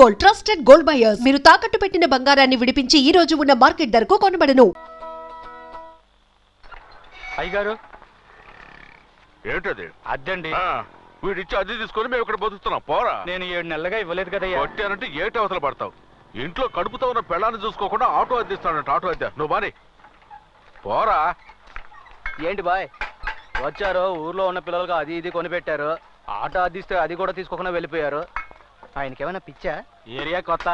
Gold trusted gold buyers. మీరు తాకట్టు పెట్టిన బంగారాన్ని విడిపించి ఈ రోజు ఉన్న మార్కెట్ ధరకు కొనబడను. అయ్యగారు ఏంటది? అద్దండి. వీడిచ్చి అద్దె తీసుకొని మేము ఇక్కడ బతుకుతున్నాం. పోరా. నేను 7 నెలలుగా ఇవ్వలేదు కదయ్యా. కొట్టానంటే ఏటి అవతల పడతావు. ఇంట్లో కడుపుతో ఉన్న పెళ్ళాన్ని చూసుకోకుండా ఆటో అద్దెస్తానంట. ఆటో అద్దె నువ్వు బాని పోరా. ఏంటి బాయ్ వచ్చారు, ఊర్లో ఉన్న పిల్లలకు అది ఇది కొనిపెట్టారు, ఆటో అద్దిస్తే అది కూడా తీసుకోకుండా వెళ్ళిపోయారు. ఆయనకేమైనా పిచ్చా? ఏరియా కొత్త?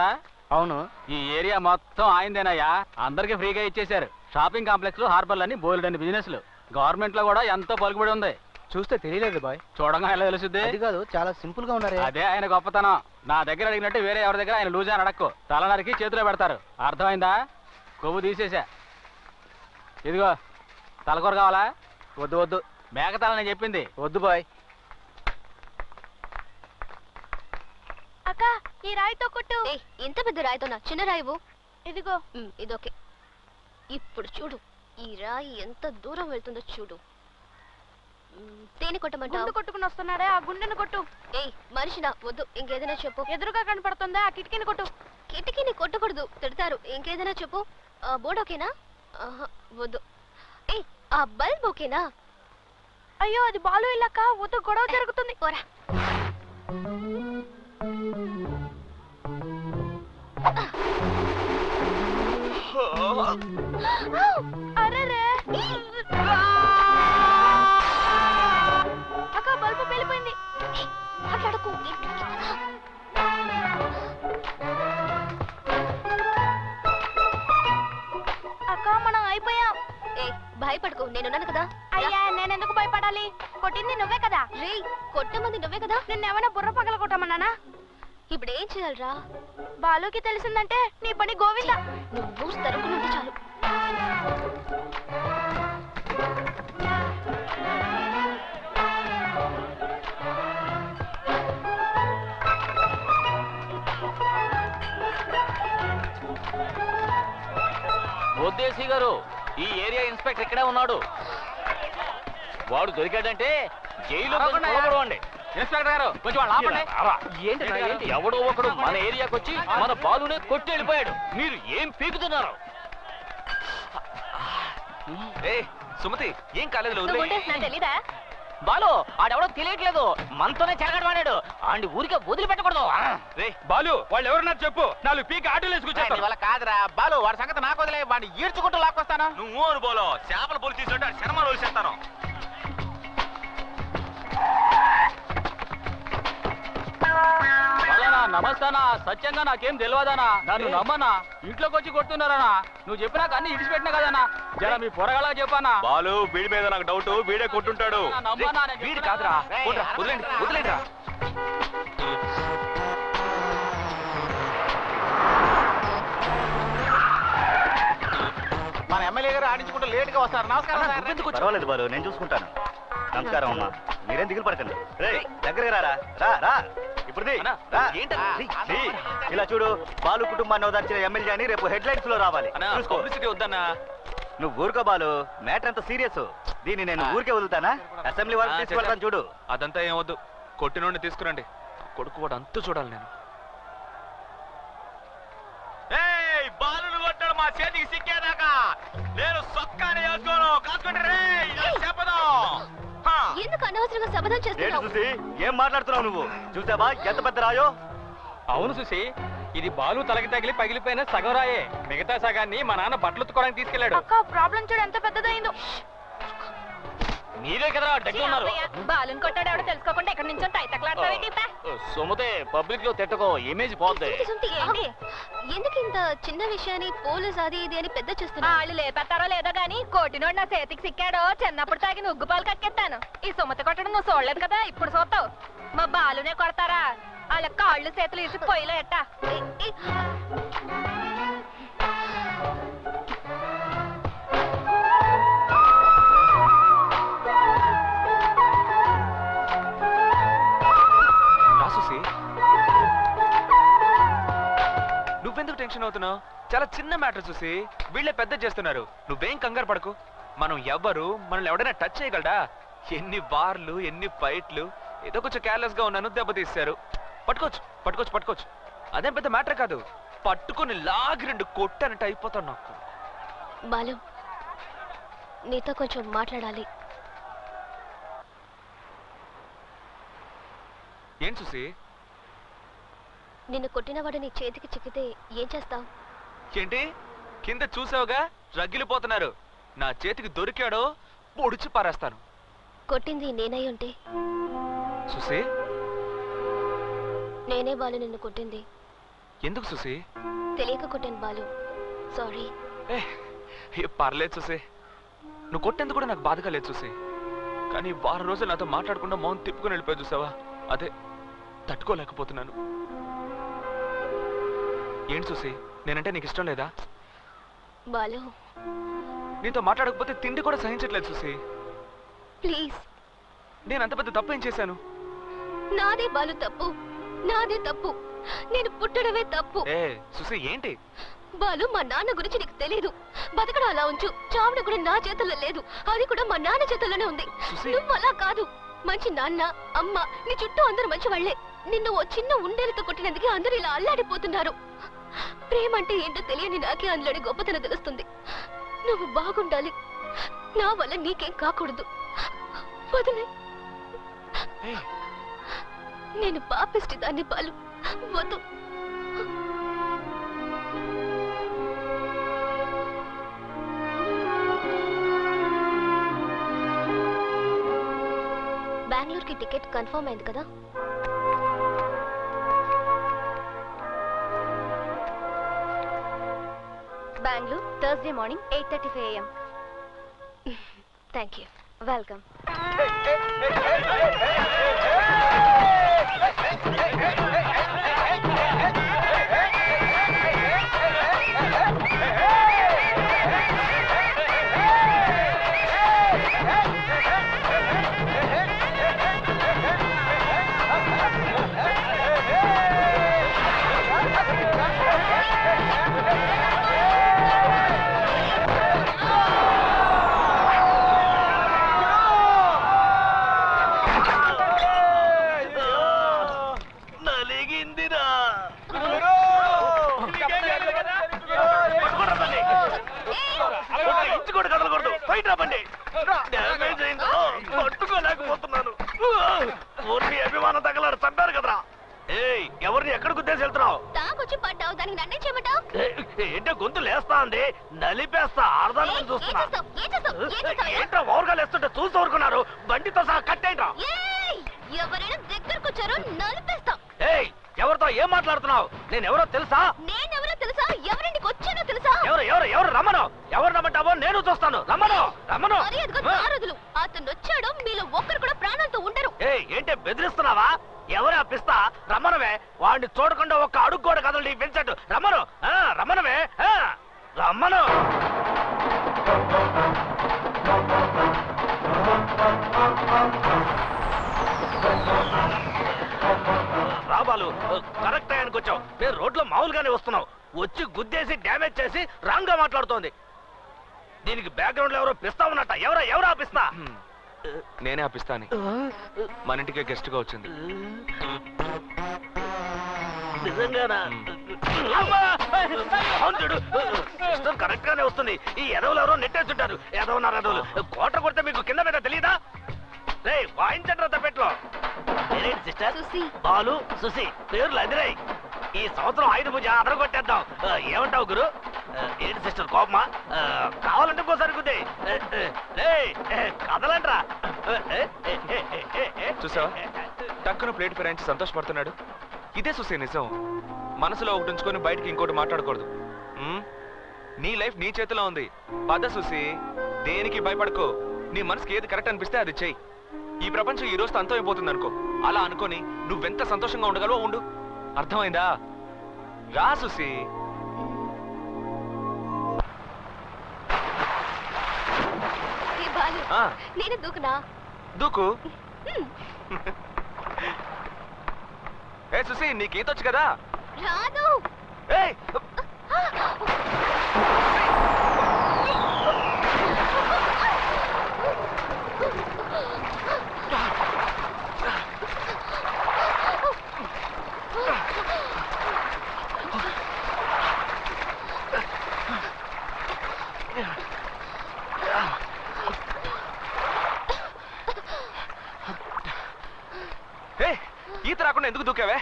అవును, ఈ ఏరియా మొత్తం ఆయనదేనయ్యా. అందరికి ఫ్రీగా ఇచ్చేశారు. షాపింగ్ కాంప్లెక్స్, హార్బర్లని బోల్డన్ని బిజినెస్లు. గవర్నమెంట్ లో కూడా ఎంతో పలుకుబడి ఉంది. చూస్తే తెలియలేదు బాయ్. చూడంగా ఎలా తెలుస్తుంది? అది కాదు, చాలా సింపుల్ గా ఉన్నారు. అదే ఆయన గొప్పతనం. నా దగ్గర అడిగినట్టు వేరే ఎవరి దగ్గర ఆయన లూజ్ అని అడక్కు. తలనరికి చేతిలో పెడతారు. అర్థమైందా? కొవ్వు తీసేసా. ఇదిగో తలకూర కావాలా? వద్దు వద్దు, మేకతలని చెప్పింది. వద్దు బాయ్. అక్క ఈ రాయితో కొట్టు. ఇంత పెద్ద రాయితోనా? చిన్న రాయివు. ఇదిగో. ఇదొకే. ఇప్పుడు చూడు ఈ రాయి ఎంత దూరం వెళ్తుందో చూడు. దేని కొట్టమంటావు? గుండు కొట్టుకుని వస్తున్నాడే, ఆ గుండెను కొట్టు. ఏయ్ మనిషినా? వద్దు, ఇంకేదైనా చెప్పు. ఎదురుగా కనపడుతుందా? ఆ కిటికీని కొట్టు. కిటికీని కొట్టకూడదు, తిడతారు. ఇంకేదైనా చెప్పు. బోర్డు ఓకేనా? వద్దు. ఏయ్ ఆ బల్బ్ ఓకేనా? అయ్యో అది బాలు ఇల్లక్క, వద్దు, గొడవ జరుగుతుంది. పోరా. అరే అక్క బల్బు వెళ్ళిపోయింది. మాట్లాడకు. అక్క మనం అయిపోయాం. ఏ భయపడకు, నేనున్నాను కదా. అయ్యా నేనెందుకు భయపడాలి? కొట్టింది నువ్వే కదా. రే కొట్టమంది నువ్వే కదా. నిన్నేమైనా బుర్ర పగల కొట్టమన్నానా? ఇప్పుడు ఏం చేయాలరా? బాలుకి తెలిసిందంటే నీ పని గోవింద. నువ్వు తరుపు నుండి చాలు. బొద్దేసి గారు, ఈ ఏరియా ఇన్స్పెక్టర్ ఇక్కడే ఉన్నాడు. వాడు దొరికాడంటే జైలు కొలబడవండి. ఇన్స్పెక్టర్ గారు కొంచెం వాళ్ళు ఆపండి. ఎవడో ఒకడు మన ఏరియాకి వచ్చి మన బాలునే కొట్టి వెళ్ళిపోయాడు. మీరు ఏం పీకుతున్నారు? సుమతి ఏం కాలేదు. తెలీదా? బాలు ఆడెవడో తెలియట్లేదు, మనతోనే చెరగడవాడాడు. ఆండి ఊరికే వదిలిపెట్టకూడదు. బాలు వాళ్ళు ఎవరన్నారు చెప్పు, 4 పీకి ఆటోలు వేసుకొచ్చారు. వాళ్ళ కాదురా బాలు, వాడి సంగతి నాకు వదిలే. వాడిని ఈడ్చుకుంటూ లాక్కొస్తాను. నువ్వు అని బోలో చేపల పొలి తీసుకుంటే శర్మలు వదిలేస్తాను. నమస్తానా, సత్యంగా నాకేం తెలియదానా? నన్ను నమ్మనా? ఇంట్లోకి వచ్చి కొడుతున్నారనా? నువ్వు చెప్పినాక అన్ని ఇడిచిపెట్టినా కదనా? జర మీ పొరగలా చెప్పానా? బాలు వీడి మీద నాకు డౌట్, వీడే కొట్టుంటాడు. వీడి కాదురా, వదిలేండి వదిలేండి. మన ఎమ్మెల్యే గారు ఆడించుకుంటూ లేట్ గా వస్తారు. నమస్కారం. పర్వాలేదు బాలు, నేను చూసుకుంటాను. నమస్కారం అమ్మా, మీరేం దిగులు పడకండి. దగ్గరే రా రా. ఇప్పుడు ఇలా చూడు, బాలు కుటుంబాన్ని ఓదార్చిన ఎమ్మెల్యే అని రేపు హెడ్లైన్స్ లో రావాలి. వద్దన్నా. నువ్వు ఊరుకో బాలు, మ్యాటర్ అంత సీరియస్. దీన్ని నేను ఊరికే వదులుతానా? అసెంబ్లీ వరకు తీసుకెళ్తాను చూడు. అదంతా ఏమొద్దు, కొట్టినోడిని తీసుకురండి. కొడుకు వాడు అంతూ చూడాలి నేను. బాలును కొట్టాడు మా చేతికి సిక్కేదాకా నేను సొక్కాని వేసుకోను. కాసుకుంటే చెప్పదు. ఎందుకు అనవసరంగా శబదం చేస్తున్నావు? చూసి ఏం మాట్లాడుతున్నావు నువ్వు? చూసావా ఎంత పెద్ద రాయో? అవును సుసి, ఇది బాలు తలకి తగిలి పగిలిపోయిన సగం రాయే. మిగతా సగాన్ని మా నాన్న బట్టలు ఉత్తుకోవడానికి తీసుకెళ్లాడు. అక్క ప్రాబ్లం చూడు ఎంత పెద్దదైందో. మీరే కదా దగ్గర ఉన్నారు. బాలుని కొట్టాడు ఎవడో తెలుసుకోకుండా ఎక్కడి నుంచో తైతకలాడతావేంటి? సుమతే, పబ్లిక్ లో తిట్టకో, ఇమేజ్ పోద్ది. ఎందుకు ఇంత చిన్న విషయాన్ని పోలీస్ అది ఇది అని పెద్ద చేస్తున్నా? వాళ్ళు లేపెత్తారో లేదో గానీ కోటినోడు నా చేతికి సిక్కాడో. చిన్నప్పుడు తాగిన ఉగ్గుపాలు కక్కెత్తాను. ఈ సుమతి కొట్టడం నువ్వు చూడలేదు కదా, ఇప్పుడు చూస్తావు. మా బాలునే కొడతారా? వాళ్ళ కాళ్ళు చేతులు ఇసి పొయ్యిలో ఎట్టా. నువ్వెందుకు టెన్షన్ అవుతున్నావు? చాలా చిన్న మ్యాటర్ చూసి వీళ్ళే పెద్ద చేస్తున్నారు. నువ్వేం కంగారు పడకు. మనం ఎవ్వరు మనల్ని ఎవడైనా టచ్ చేయగలడా? ఎన్ని వార్లు, ఎన్ని ఫైట్లు. ఏదో కొంచెం కేర్లెస్ గా ఉన్నాను, దెబ్బతీశారు. పట్టుకోవచ్చు పట్టుకోవచ్చు పట్టుకోవచ్చు. అదేం పెద్ద మ్యాటర్ కాదు. పట్టుకుని లాగి 2 కొట్టానంటే అయిపోతాను నాకు. బాలు, నీతో కొంచెం మాట్లాడాలి. ఏం చూసి? నిన్ను కొట్టినవాడు నీ చేతికి చిక్కితే ఏం చేస్తావు? ఏంటి కింద చూసావుగా రగిలిపోతున్నారు. నా చేతికి దొరికాడో పొడిచి పారేస్తాను. కొట్టింది నేనై ఉంటే? సుసి, నేనే బాలు నిన్ను కొట్టింది. ఎందుకు సుసి? తెలియక కొట్టాను బాలు, సారీ. పర్లేదు సుసి, నువ్వు కొట్టేందుకు కూడా నాకు బాధగా లేదు చూసి. కానీ 6 రోజులు నాతో మాట్లాడకుండా మౌన్ తిప్పుకొని వెళ్ళిపోయి చూసావా, అదే తట్టుకోలేకపోతున్నాను. ఏంటి చూసి, నేనంటే నీకు ఇష్టం లేదా? బాలు, నీతో మాట్లాడకపోతే తిండి కూడా సహించట్లేదు చూసి. ప్లీజ్. నేను అంత పెద్ద తప్పు ఏం చేశాను? నాదే బాలు తప్పు, నాదే తప్పు. నేను పుట్టడమే తప్పు. సుసి ఏంటి? బాలు, మా నాన్న గురించి నీకు తెలీదు. బతకడం అలా ఉంచు, చావడం కూడా నా చేతుల్లో లేదు. అది కూడా మా నాన్న చేతుల్లోనే ఉంది. నువ్వు అలా కాదు. మంచి నాన్న, అమ్మ, నీ చుట్టూ అందరూ మంచి వాళ్లే. నిన్ను ఓ చిన్న ఉండేలతో కొట్టినందుకే అందరూ ఇలా అల్లాడిపోతున్నారు. ప్రేమ అంటే ఏంటో తెలియని నాకే అందులోని గొప్పతనం తెలుస్తుంది. నువ్వు బాగుండాలి, నా వల్ల నీకేం కాకూడదు. వదిలే. నేను పాపిష్టి దాన్ని బాలు, వద్దు. బెంగళూరుకి టికెట్ కన్ఫర్మ్ అయింది కదా? Bengaluru Thursday morning 8:35 AM. Thank you. Welcome. పట్టుకోలేకపోతున్నాను. అభిమానం తగలాడు చంపారు కదరా. ఎవరిని ఎక్కడ గుద్దేసి వెళ్తున్నావు? తాకొచ్చి పడ్డావు, దానికి నన్నే చేయమంటావు? ఏంటో గొంతు లేస్తా అండి, నలిపేస్తా. అర్థాన్ని చూస్తున్నా. ఏంటో ఓవర్గా లేస్తుంటే చూసి ఊరుకున్నారు. బండితో సహా కట్టేంట్రా. ఎవరైనా దగ్గరకు వచ్చారో నలిపేస్తా. ఎవరితో ఏం మాట్లాడుతున్నావు? నేను ఎవరో తెలుసా? నేనెవరో తెలుసా? ఎవరింటికి వచ్చానో తెలుసా? ఎవరు ఎవరు ఎవరు రమ్మను. ఎవరు రమ్మంటావో నేను చూస్తాను. రమ్మను రమ్మను. అతను వచ్చాడు, మీలో ఒక్కరు కూడా ప్రాణాలతో ఉండరు. ఏంటే బెదిరిస్తున్నావా? ఎవరు అప్పిస్తా? రమ్మనవే. వాడిని చూడకుండా ఒక్క అడుగు కూడా కదలండి విన్సెంట్. రమ్మను రమ్మనవే రమ్మను. రాబాలు, కరెక్ట్ టైంకి వచ్చావు. నేను రోడ్లో మామూలుగానే వస్తున్నావు. వచ్చి గుద్దేసి డ్యామేజ్ చేసి రాంగ్ గా మాట్లాడుతోంది. దీనికి బ్యాక్గ్రౌండ్ లో ఎవరో పిస్తా ఉన్నట్ట. ఎవరో ఆపిస్తా? నేనే ఆపిస్తాను. మన ఇంటికే గెస్ట్ గా వచ్చింది. నిజంగానా? కరెక్ట్ గానే వస్తుంది. ఈ ఎదవులు ఎవరో నెట్టేస్తుంటారు. ఎదవున్నారు ఎదవులు. కోట కొడితే మీకు కింద మీద తెలియదా? రే వాయించండి తప్పెట్లో. సిస్టర్ బాలు, సుసి పేర్లు అదిరాయి. ఈ సంవత్సరం 5 పూజ అదర కొట్టేద్దాం. ఏమంటావు గురు? ఏంటి సిస్టర్ కోపమా? కావాలంటే ఇంకోసారి కుద్దే. కదలంట్రా. చూసావా, టక్కున ప్లేట్ ఫిరాయించి సంతోషపడుతున్నాడు. ఇదే చూసే నిజం. మనసులో ఒకటి ఉంచుకొని బయటికి ఇంకోటి మాట్లాడకూడదు. నీ లైఫ్ నీ చేతిలో ఉంది. పద చూసి, దేనికి భయపడకో. నీ మనసుకి ఏది కరెక్ట్ అనిపిస్తే అది చెయ్యి. ఈ ప్రపంచం ఈ రోజుతో అంతమైపోతుంది అనుకో. అలా అనుకొని నువ్వెంత సంతోషంగా ఉండగలవో ఉండు. అర్థమైందా? రా సుసి. నేను దూకునా? దూకు. ఏ సుసి, నీకు ఈతొచ్చు కదా? రాదు. దూకావే?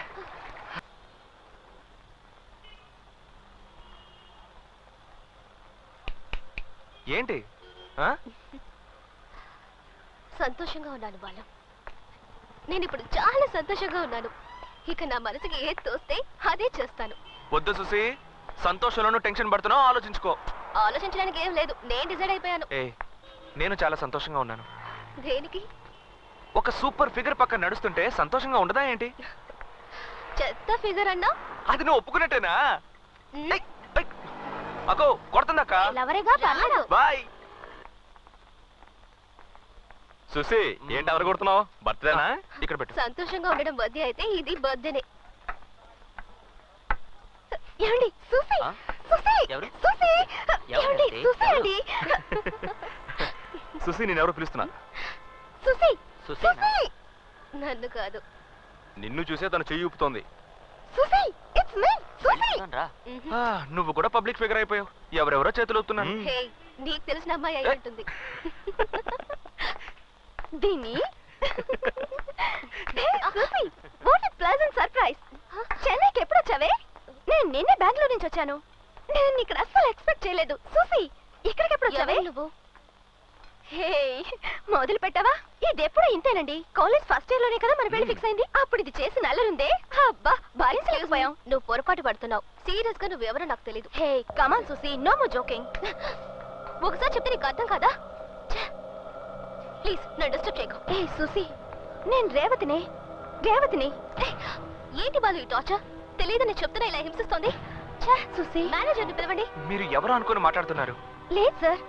ఏంటి ఆ? సంతోషంగా ఉన్నాను బాలు. నేను ఇప్పుడు చాలా సంతోషంగా ఉన్నాను. ఇక నా మనసుకి ఏది తోస్తే అదే చేస్తాను. వద్దు సుసి, సంతోషంలోనూ టెన్షన్ పడుతున్నావు, ఆలోచించుకో. ఆలోచించడానికి ఏం లేదు, నేను డిసైడ్ అయిపోయాను. ఏ నేను చాలా సంతోషంగా ఉన్నాను. దేనికి? ఒక సూపర్ ఫిగర్ పక్కన నడుస్తుంటే సంతోషంగా ఉండదా ఏంటి? చెత్త ఫిగర్ అన్నా అది నువ్వు ఒప్పుకున్నట్టేనా? అగో కొడుతుందక్క. లవరేగా పర్లేదు. బాయ్. సుసి ఏంటి ఎవరు కొడుతున్నావు? బర్త్డేనా? ఇక్కడ పెట్టు. సంతోషంగా ఉండడం బర్త్డే అయితే ఇది బర్త్డేనే. ఏమండి సుసి, సుసి, ఎవరు? సుసి, ఏమండి సుసి అండి. సుసి నేను ఎవరో పిలుస్తున్నా. సుసి, సుసేనా? సుసి. నన్ను కాదు. నిన్ను చూసే తను చెయ్యి ఊపుతోంది. Susi, it's me Susi. ఆ, నువ్వు కూడా పబ్లిక్ ఫిగర్ అయిపోయావు. ఎవరెవరో చేతులు ఊపుతున్నాను. హే, నీకు తెలిసిన అమ్మాయి అయి ఉంటుంది. దీని Susi, what a pleasant surprise. చెన్నైకి ఎప్పుడు వచ్చావే? నేను నిన్నే బెంగళూరు నుంచి వచ్చాను. నేను ఇక్కడ అస్సలు ఎక్స్పెక్ట్ చేయలేదు. సుసి, ఇక్కడికి ఎప్పుడు వచ్చావే నువ్వు? హే, మొదలు పెట్టావా? ఇది ఎప్పుడు ఇంతేనండి. కాలేజ్ ఫస్ట్ ఇయర్ లోనే కదా మన పెళ్లి ఫిక్స్ అయింది. అప్పుడు ఇది చేసి నల్లరుందే. అబ్బా భరించలేకపోయాం. నువ్వు పొరపాటు పడుతున్నావు. సీరియస్ గా నువ్వెవరో నాకు తెలీదు. హే కమాన్ సుసి, నో మోర్ జోకింగ్. ఒకసారి చెప్తే నీకు అర్థం కదా? ప్లీజ్ నన్ను డిస్టర్బ్ చేయకు. ఏ సుసి, నేను రేవతిని. ఏంటి బాలు ఈ టార్చర్? తెలియదని చెప్తున్నా ఇలా హింసిస్తోంది. సుసి, మేనేజర్ని పిలవండి. మీరు ఎవరు అనుకుని మాట్లాడుతున్నారు? లేదు సార్,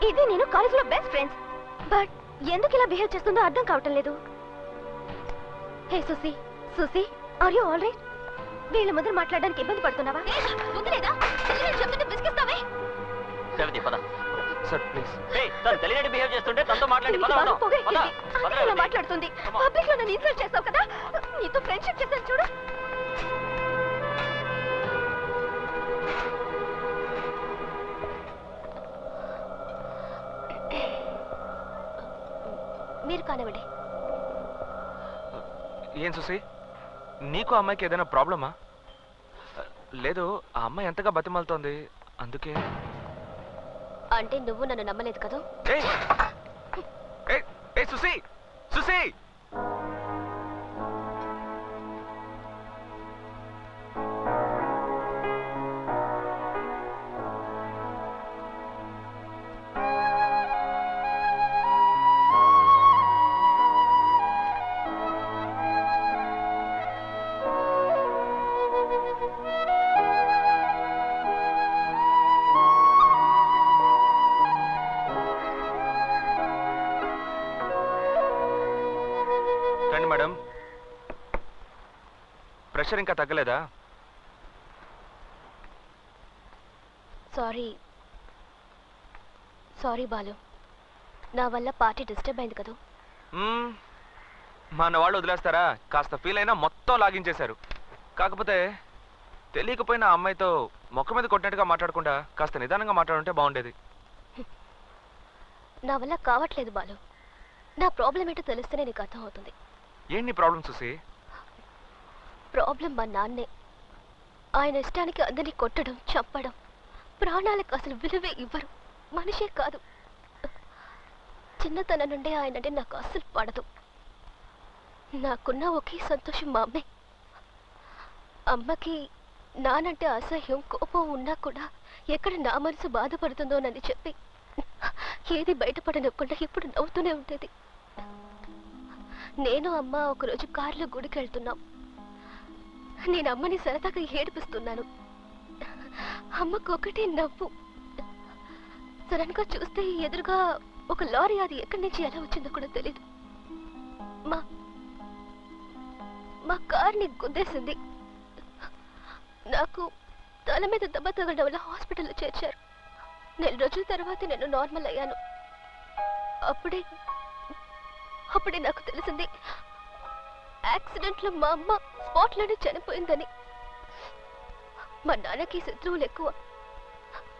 ఇది నేను కాలేజీలో బెస్ట్ ఫ్రెండ్స్. బట్ ఎందుకు ఇలా బిహేవ్ చేస్తుందో అర్థం కావటం లేదు. Hey Susi, Susi, are you all right? వీళ్ళ ముందు మాట్లాడడానికి ఇబ్బంది పడుతున్నావా? వదిలేదా? చెప్తుంటే బిస్కిస్తావే. పద. Sir please. తను తెలియని బిహేవ్ చేస్తుంటే తనతో మాట్లాడి మాట్లాడుతుంది. పబ్లిక్ లో నన్ను ఇన్సల్ట్ చేస్తావు కదా. నీతో ఫ్రెండ్షిప్ చేస్తాను చూడు. మీరు కానివ్వండి. ఏం సుసి, నీకు అమ్మాయికి ఏదైనా ప్రాబ్లమా? లేదు, ఆ అమ్మాయి ఎంతగా బతిమాలుతోంది, అందుకే. అంటే నువ్వు నన్ను నమ్మలేదు కదా? సుసి, సుసి. మేడం, ప్రెషర్ ఇంకా తగ్గలేదా? సారీ బాలు, నా వల్ల పార్టీ డిస్టర్బ్ అయింది కదా. మన వాళ్ళు వదిలేస్తారా? కాస్త ఫీల్ అయినా మొత్తం లాగించేశారు. కాకపోతే తెలియకపోయినా అమ్మాయితో మొక్క మీద కొట్టినట్టుగా మాట్లాడకుండా కాస్త నిదానంగా మాట్లాడుంటే బాగుండేది. నా వల్ల కావట్లేదు బాలు. నా ప్రాబ్లం ఏంటో తెలిస్తేనే నీకు అర్థం అవుతుంది. ఏంటి ప్రాబ్లం సుసి? ప్రాబ్లం మా నాన్నే. ఆయన ఇష్టానికి అందరినీ కొట్టడం, చంపడం, ప్రాణాలకు అసలు విలువే ఇవ్వరు. మనిషే కాదు. చిన్నతనం నుండే ఆయనంటే నాకు అస్సలు పడదు. నాకున్న ఒకే సంతోషం మా అమ్మే. అమ్మకి నానంటే అసహ్యం, కోపం ఉన్నా కూడా ఎక్కడ నా మనసు బాధపడుతుందోనని చెప్పి ఏది బయటపడనివ్వకుండా ఇప్పుడు నవ్వుతూనే ఉండేది. నేను అమ్మ ఒకరోజు కారులో గుడికి వెళ్తున్నాం. నేను అమ్మని సరదాగా ఏడిపిస్తున్నాను. అమ్మకు ఒకటే నవ్వు. సడన్ గా చూస్తే ఎదురుగా ఒక లారీ, అది ఎక్కడి నుంచి ఎలా వచ్చిందో కూడా తెలీదు. మా కార్ని గుద్దేసింది. నాకు తల మీద దెబ్బ తగలడం వల్ల హాస్పిటల్లో చేర్చారు. 4 రోజుల తర్వాత నేను నార్మల్ అయ్యాను. అప్పుడే నాకు తెలిసింది యాక్సిడెంట్లో మా అమ్మ స్పాట్లోనే చనిపోయిందని. మా నాన్నకి శత్రువులు ఎక్కువ.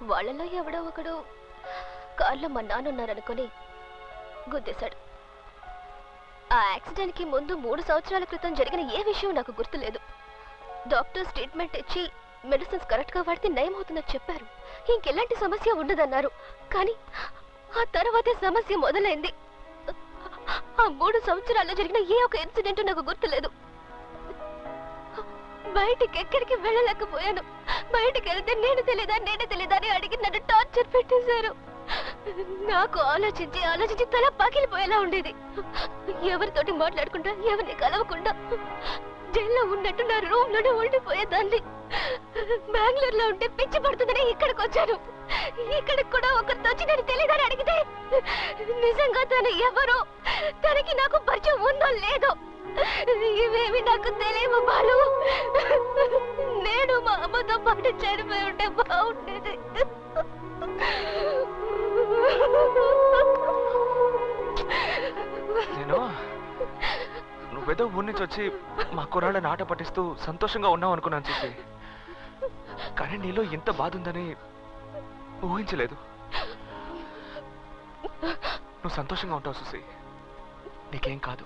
వాళ్ళలో ఎవడో ఒకడు కారులో మా నాన్న ఉన్నారనుకుని గుద్దేశాడు. ఆ యాక్సిడెంట్ కి ముందు 3 సంవత్సరాల క్రితం జరిగిన ఏ విషయం నాకు గుర్తులేదు. డాక్టర్స్ ట్రీట్మెంట్ ఇచ్చి మెడిసిన్స్ కరెక్ట్ గా వాడితే నయం అవుతుందని చెప్పారు. ఇంకెలాంటి సమస్య ఉండదన్నారు. కానీ ఆ తర్వాతే సమస్య మొదలైంది. ఆ 3 సంవత్సరాల్లో జరిగిన ఏ ఒక ఇన్సిడెంట్ నాకు గుర్తులేదు. బయటికి ఎక్కడికి వెళ్ళలేకపోయాను. బయటికి వెళ్తే నేను తెలీదా అని అడిగి నన్ను టార్చర్ పెట్టేశారు. నాకు ఆలోచించి తల పగిలిపోయేలా ఉండేది. ఎవరితోటి మాట్లాడకుండా, ఎవరిని కలవకుండా జైల్లో ఉన్నట్టు నా రూమ్ లోనే ఉండిపోయేదాన్ని. బెంగళూరులో ఉంటే పిచ్చి పడుతుందని ఇక్కడికి వచ్చాను. ఇక్కడికి కూడా ఒకరితో వచ్చి నేను తెలీదని అడిగితే నిజంగా తను ఎవరో, తనకి నాకు పరిచయం ఉందో లేదో ఇవేమి నాకు తెలియవు బాలు. నేను మా అమ్మతో పాటు చనిపోయి ఉంటే బాగుండేది. నేను నువ్వేదో ఊరి నుంచి వచ్చి మా కుర్రాళ్ళని ఆట పట్టిస్తూ సంతోషంగా ఉన్నావు అనుకున్నాను చూసి, కానీ నీలో ఇంత బాధ ఉందని ఊహించలేదు. నువ్వు సంతోషంగా ఉంటావు చూసి, నీకేం కాదు.